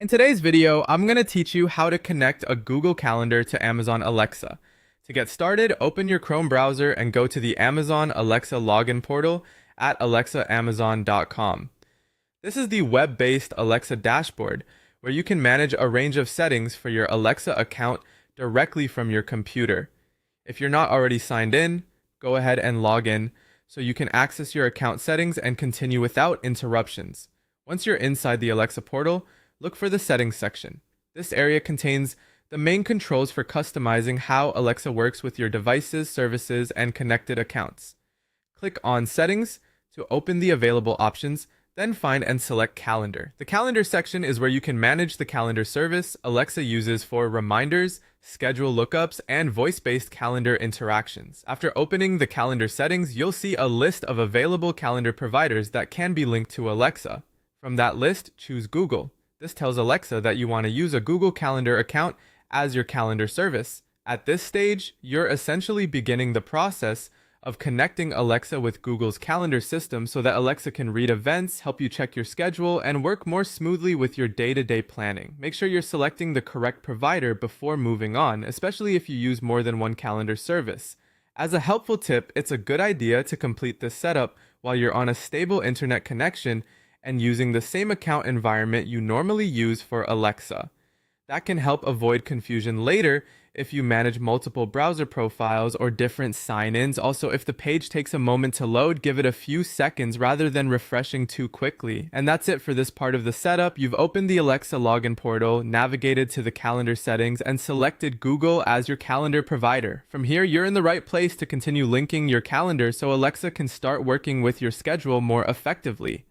In today's video, I'm going to teach you how to connect a Google Calendar to Amazon Alexa. To get started, open your Chrome browser and go to the Amazon Alexa login portal at alexaamazon.com. This is the web-based Alexa dashboard where you can manage a range of settings for your Alexa account directly from your computer. If you're not already signed in, go ahead and log in so you can access your account settings and continue without interruptions. Once you're inside the Alexa portal, look for the settings section. This area contains the main controls for customizing how Alexa works with your devices, services, and connected accounts. Click on Settings to open the available options, then find and select Calendar. The Calendar section is where you can manage the calendar service Alexa uses for reminders, schedule lookups, and voice-based calendar interactions. After opening the calendar settings, you'll see a list of available calendar providers that can be linked to Alexa. From that list, choose Google. This tells Alexa that you want to use a Google Calendar account as your calendar service. At this stage, you're essentially beginning the process of connecting Alexa with Google's calendar system so that Alexa can read events, help you check your schedule, and work more smoothly with your day-to-day planning. Make sure you're selecting the correct provider before moving on, especially if you use more than one calendar service. As a helpful tip, it's a good idea to complete this setup while you're on a stable internet connection and using the same account environment you normally use for Alexa. That can help avoid confusion later if you manage multiple browser profiles or different sign-ins. Also, if the page takes a moment to load, give it a few seconds rather than refreshing too quickly. And that's it for this part of the setup. You've opened the Alexa login portal, navigated to the calendar settings, and selected Google as your calendar provider. From here, you're in the right place to continue linking your calendar so Alexa can start working with your schedule more effectively.